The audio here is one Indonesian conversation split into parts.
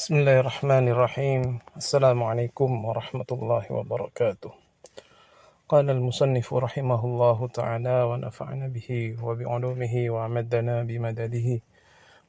Bismillahirrahmanirrahim. Assalamualaikum warahmatullahi wabarakatuh. Qala al-musannif rahimahullahu ta'ala wa nafa'ana bihi wa bi'ulumihi wa amadana bimadadihi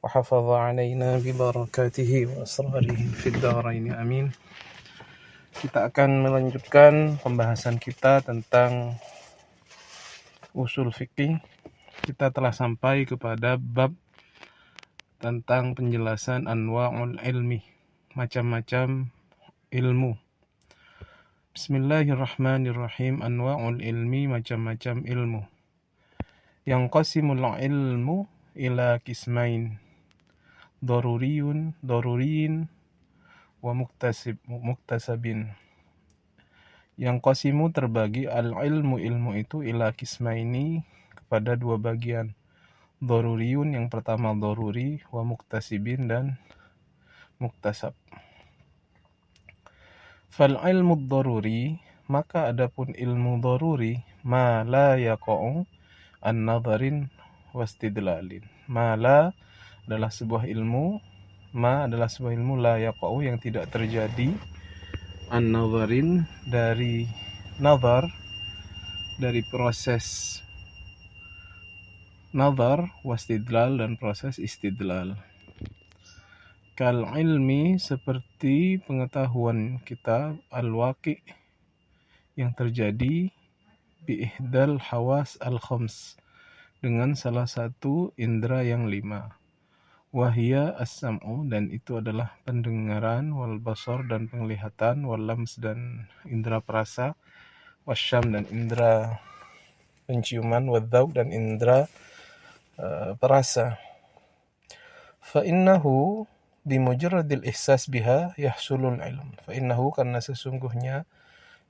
wa hafadha alaina bibarakatihi wa asrarihi fid dharain amin. Kita akan melanjutkan pembahasan kita tentang usul fikih. Kita telah sampai kepada bab tentang penjelasan anwa'ul ilmi, macam-macam ilmu. Bismillahirrahmanirrahim. Anwa'ul ilmi, macam-macam ilmu. Yang qasimul ilmu ila kismain, daruriyin wa muktasabin. Yang qasimu terbagi al-ilmu, ilmu itu ila kismaini, kepada dua bagian. Daruriyun, yang pertama daruri, wa muktasibin, dan muktasab. Fal ilmu daruri, maka adapun ilmu daruri, ma la yaqa'u an nadharin wastidlalin. Ma la adalah sebuah ilmu, ma adalah sebuah ilmu, la yaqa'u yang tidak terjadi, an nadharin dari nazar, dari proses nazar, wastidlal, dan proses istidlal. Kal ilmi, seperti pengetahuan kita, al-waqi, yang terjadi, biihdal hawas al-khams, dengan salah satu indera yang 5. Wahia as-sam'u, dan itu adalah pendengaran, wal basar, dan penglihatan, wal lams, dan indera perasa, wasyam, dan indera penciuman, wadzauk, dan indera perasa. Fa'innahu bimujarradil ihsas biha yahsulul ilm. Fa'innahu, karena sesungguhnya,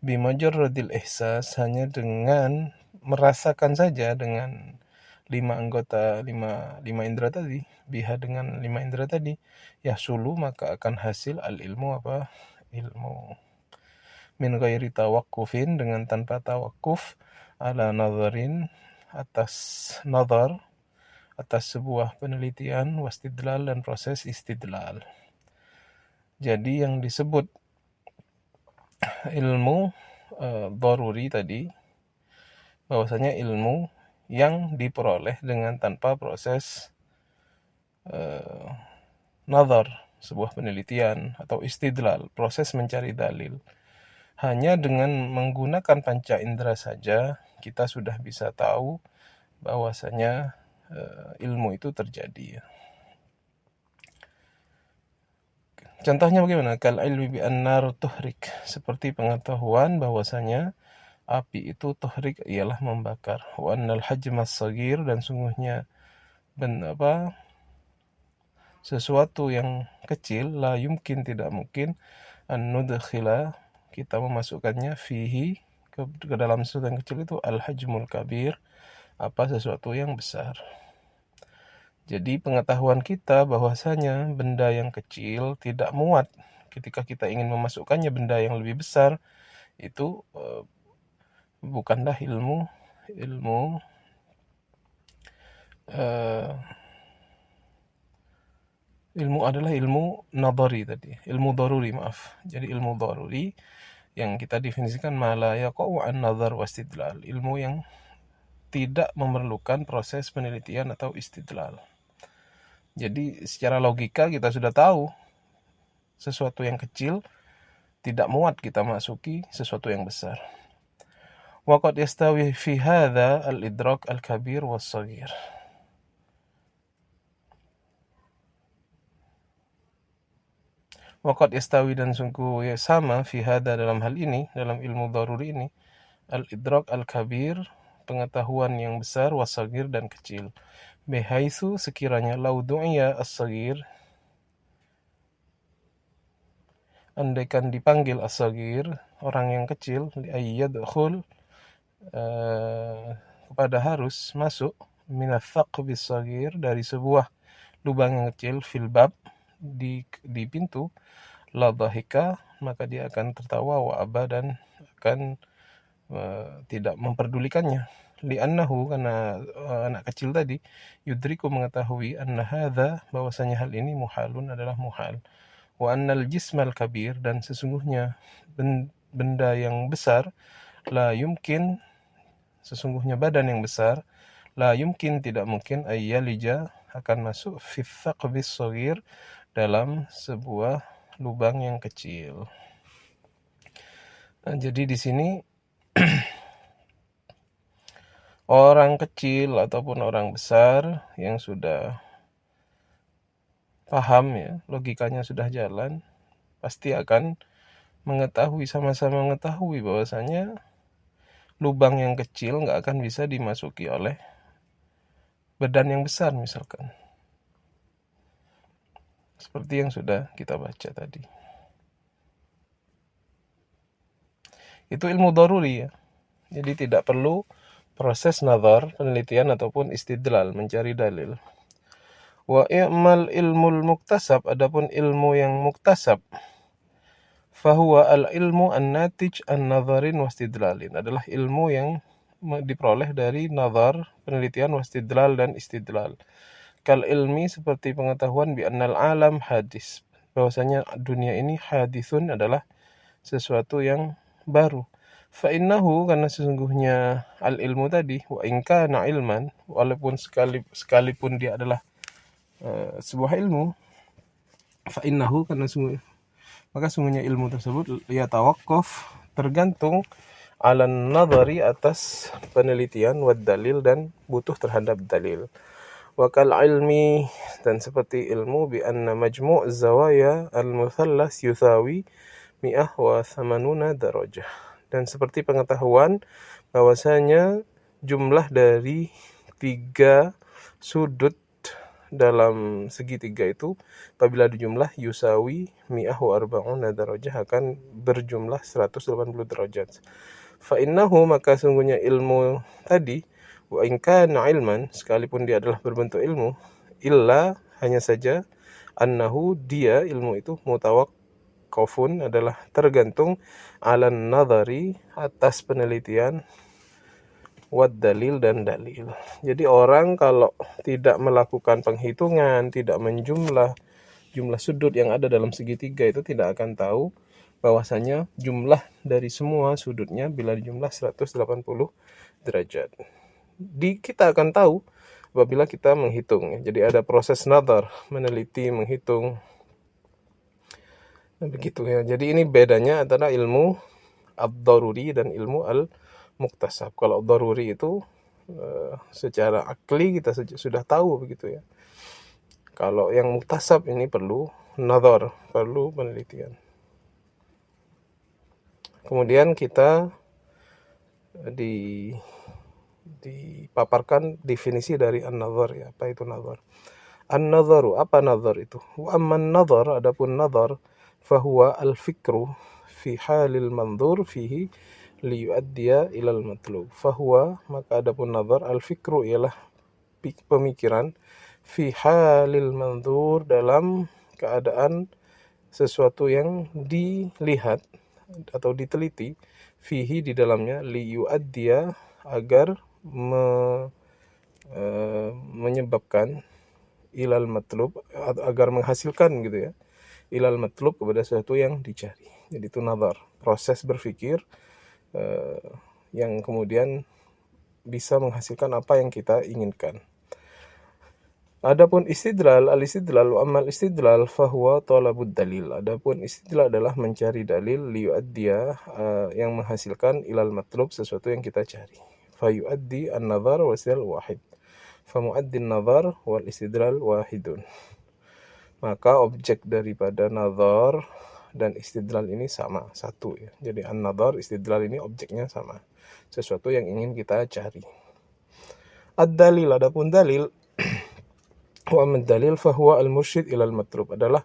bimujarradil ihsas, hanya dengan merasakan saja, dengan lima indera tadi, biha dengan 5 indera tadi, yahsulu, maka akan hasil al-ilmu, apa? Ilmu. Min ghairi tawakkufin, dengan tanpa tawakuf, ala nadharin, atas nazar, atas sebuah penelitian, wastidlal, dan proses istidlal. Jadi yang disebut ilmu daruri tadi, bahwasanya ilmu yang diperoleh dengan tanpa proses nazar, sebuah penelitian, atau istidlal, proses mencari dalil. Hanya dengan menggunakan panca indera saja, kita sudah bisa tahu bahwasanya ilmu itu terjadi. Contohnya bagaimana? Kal ilmi bi an-nar tuhrik, seperti pengetahuan bahwasanya api itu tuhrik, ialah membakar. Wa annal hajma as-saghir, dan sungguhnya sesuatu yang kecil, la yumkin, tidak mungkin, an nudkhila, kita memasukkannya, fihi, ke dalam sesuatu yang kecil itu, al-hajmul kabir, sesuatu yang besar. Jadi pengetahuan kita bahwasanya benda yang kecil tidak muat ketika kita ingin memasukkannya benda yang lebih besar, itu bukanlah ilmu adalah ilmu nadhari tadi, ilmu daruri, maaf. Jadi ilmu daruri yang kita definisikan, ma la yaqa'u an nadhar wastidlal, ilmu yang tidak memerlukan proses penelitian atau istidlal. Jadi secara logika kita sudah tahu sesuatu yang kecil tidak muat kita masuki sesuatu yang besar. Wa qad yastawi fi hadza al-idrak al-kabir was-saghir. Wa qad yastawi, dan sungguh sama, fi hadza, dalam hal ini, dalam ilmu daruri ini, al-idrak al-kabir, pengetahuan yang besar, was-saghir, dan kecil. Bihaitsu, sekiranya, lau du'iya as-saghir, andaikan dipanggil as-saghir, orang yang kecil, li'ayyadkhul, kepada harus masuk, minathaq bis-saghir, dari sebuah lubang yang kecil, fil bab, di pintu, la dhahika, maka dia akan tertawa, wa aba, dan akan tidak memperdulikannya. Li'annahu, karena anak kecil tadi, yudriku, mengetahui, anna hadza, bahwasanya hal ini, muhalun, adalah muhal. Wa annal jismal kabir, dan sesungguhnya benda yang besar, la yumkin, sesungguhnya badan yang besar, la yumkin, tidak mungkin, ayyalija, akan masuk fi thaqbis shaghir, dalam sebuah lubang yang kecil. Nah, jadi di sini orang kecil ataupun orang besar yang sudah paham ya, logikanya sudah jalan, pasti akan mengetahui, sama-sama mengetahui bahwasanya lubang yang kecil nggak akan bisa dimasuki oleh badan yang besar misalkan. Seperti yang sudah kita baca tadi. Itu ilmu daruri ya. Jadi tidak perlu proses nazar, penelitian ataupun istidlal, mencari dalil. Wa i'mal ilmul muktasab, adapun ilmu yang muktasab, fahuwa al-ilmu an-natij an-nazarin wastidlalin, adalah ilmu yang diperoleh dari nazar, penelitian, wastidlal, dan istidlal. Kal ilmi, seperti pengetahuan, bi annal alam hadis, bahwasanya dunia ini hadisun, adalah sesuatu yang baru. Fa innahu, karena sesungguhnya al ilmu tadi, wa in kana ilman, walaupun sekalipun dia adalah sebuah ilmu, fa innahu, karena maka sungguhnya ilmu tersebut ya tawaqqaf, tergantung ala nadhari, atas penelitian, wad dalil, dan butuh terhadap dalil. Wa kal ilmi, dan seperti ilmu, bi anna majmu' zawaya al-muthallas yuthawi 180 darajah, dan seperti pengetahuan bahwasanya jumlah dari 3 sudut dalam segitiga itu apabila dijumlah yusawi 140 darajah, akan berjumlah 180 derajat. Fa innahu, maka sungguhnya ilmu tadi, wa in kana ilman, sekalipun dia adalah berbentuk ilmu, illa, hanya saja, annahu, dia ilmu itu, mutawaqqafun, adalah tergantung, alan nadhari, atas penelitian, wad dalil, dan dalil. Jadi orang kalau tidak melakukan penghitungan, tidak menjumlah jumlah sudut yang ada dalam segitiga itu, tidak akan tahu bahwasanya jumlah dari semua sudutnya bila dijumlah 180 derajat. Kita akan tahu apabila kita menghitung. Jadi ada proses nadhar, meneliti, menghitung. Nah, begitu ya. Jadi ini bedanya antara ilmu ad-daruri dan ilmu al-muktasab. Kalau ad-daruri itu secara akli kita sudah tahu begitu ya. Kalau yang muktasab ini perlu nadhar, perlu penelitian. Kemudian kita dipaparkan definisi dari an-nadhar ya. Apa itu nadhar? An-nadharu, apa nadhar itu? Wa amman nadhar, adapun nadhar, fahuwa al-fikru fi halil manzur fihi liyuaddiya ilal matlub. Fahuwa, maka adapun nadhar, al-fikru, ialah pemikiran, fi halil manzur, dalam keadaan sesuatu yang dilihat atau diteliti, fihi, di dalamnya, liyuaddiya, agar menyebabkan, ilal matlub, agar menghasilkan gitu ya, ilal matlub, kepada sesuatu yang dicari. Jadi itu nazar, proses berpikir yang kemudian bisa menghasilkan apa yang kita inginkan. Adapun istidlal, al-istidlal, wa amal istidlal fahuwa talabud dalil. Adapun istidlal adalah mencari dalil, liyuaddiya, yang menghasilkan, ilal matlub, sesuatu yang kita cari. Fayuaddi an-nazar wa istidlal wahid. Famuaddi an-nazar wal istidlal wahidun. Maka objek daripada nazar dan istidlal ini sama, satu ya. Jadi an-nazar, istidlal ini objeknya sama, sesuatu yang ingin kita cari. Ad-dalil, adapun dalil, wa amad dalil fahuwa al-mursyid ilal matlub, adalah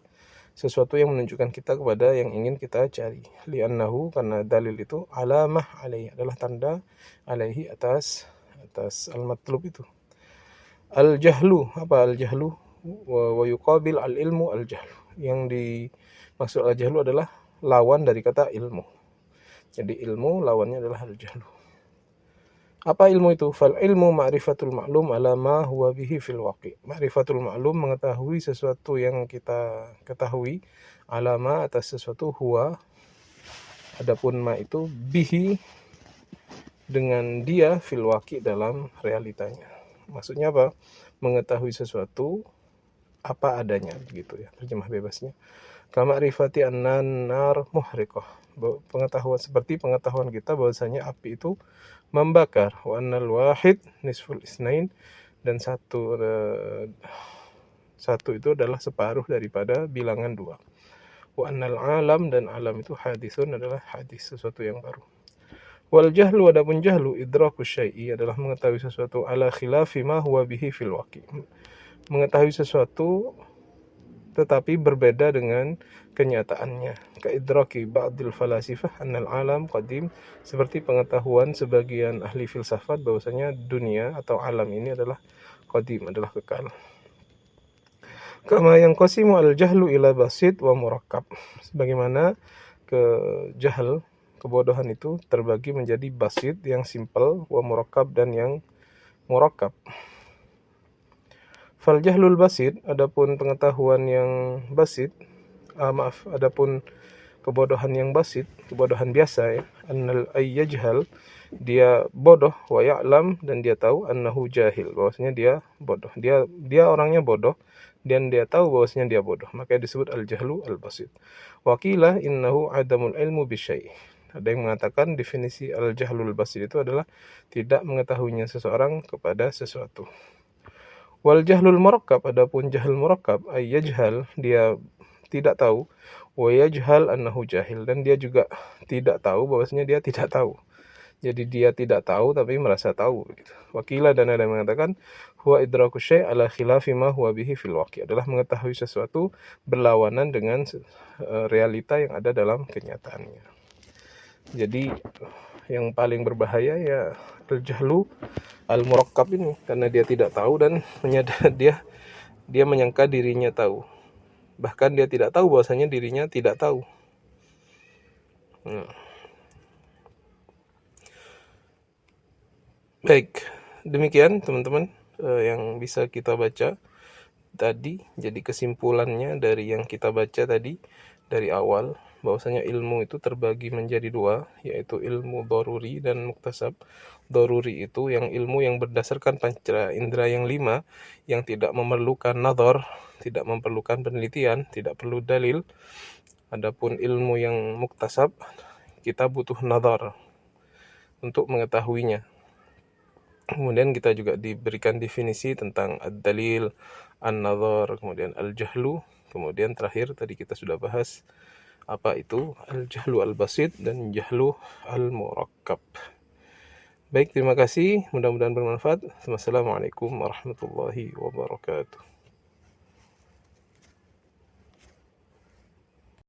sesuatu yang menunjukkan kita kepada yang ingin kita cari. Li'annahu, karena dalil itu, alamah alaihi, adalah tanda, alaihi, atas al-matlub itu. Al-jahlu, apa al-jahlu? Wa yuqabil al-ilmu al-jahlu. Yang dimaksud al-jahlu adalah lawan dari kata ilmu. Jadi ilmu lawannya adalah al-jahlu. Apa ilmu itu? Fal ilmu ma'rifatul ma'lum ala ma huwa bihi fil waqi'. Ma'rifatul ma'lum, mengetahui sesuatu yang kita ketahui, alama atas sesuatu, huwa adapun ma itu bihi dengan dia, fil waqi dalam realitanya. Maksudnya apa? Mengetahui sesuatu apa adanya, begitu ya terjemah bebasnya. Kama rifati annan nar muhriqah, pengetahuan seperti pengetahuan kita bahwasanya api itu membakar, wa annal wahid nisful isnain, dan satu itu adalah separuh daripada bilangan dua. Wa annal alam, dan alam itu hadisun, adalah hadis, sesuatu yang baru. Wal jahlu, adapun jahlu, idraku syai'i, adalah mengetahui sesuatu ala khilafi ma huwa bihi fil waqi, mengetahui sesuatu tetapi berbeda dengan kenyataannya. Kaidraki ba'dil falasifah annal alam qadim, seperti pengetahuan sebagian ahli filsafat bahwasanya dunia atau alam ini adalah qadim, adalah kekal. Kama yang qasimu al-jahlu ila basit wa murakkab, sebagaimana kebodohan itu terbagi menjadi basit yang simple, wa murakkab, dan yang murakkab. Fal jahlul basit, adapun pengetahuan yang basit, adapun kebodohan yang basit, kebodohan biasa ya, annal ayyajhal, dia bodoh, wa ya'lam, dan dia tahu, annahu jahil, bahwasanya dia bodoh. Dia orangnya bodoh dan dia tahu bahwasanya dia bodoh, maka disebut al-jahlu al-basit. Wa qila innahu adamul ilmu bisyai'. Ada yang mengatakan definisi al-jahlul basit itu adalah tidak mengetahuinya seseorang kepada sesuatu. Wal jahlul murakkab, adapun jahil murakkab, ay yajhal, dia tidak tahu, wa yajhal annahu jahil, dan dia juga tidak tahu bahwasanya dia tidak tahu. Jadi dia tidak tahu tapi merasa tahu gitu. Wakila, dan ada yang mengatakan huwa idraku syai' ala khilafi ma huwa bihi fil waqi, adalah mengetahui sesuatu berlawanan dengan realita yang ada dalam kenyataannya. Jadi yang paling berbahaya ya al-jahlu al-murakkab ini, karena dia tidak tahu dan dia menyangka dirinya tahu. Bahkan dia tidak tahu bahwasanya dirinya tidak tahu. Baik, demikian teman-teman yang bisa kita baca tadi. Jadi kesimpulannya dari yang kita baca tadi dari awal, bahwasanya ilmu itu terbagi menjadi dua, yaitu ilmu daruri dan muktasab. Daruri itu yang ilmu yang berdasarkan panca indera yang 5, yang tidak memerlukan nazar, tidak memerlukan penelitian, tidak perlu dalil. Adapun ilmu yang muktasab, kita butuh nazar untuk mengetahuinya. Kemudian kita juga diberikan definisi tentang ad-dalil, an-nazar, kemudian al-jahlu, kemudian terakhir tadi kita sudah bahas apa itu al-jahlu al-basit dan jahlu al-murakkab. Baik, terima kasih, mudah-mudahan bermanfaat. Wassalamualaikum warahmatullahi wabarakatuh.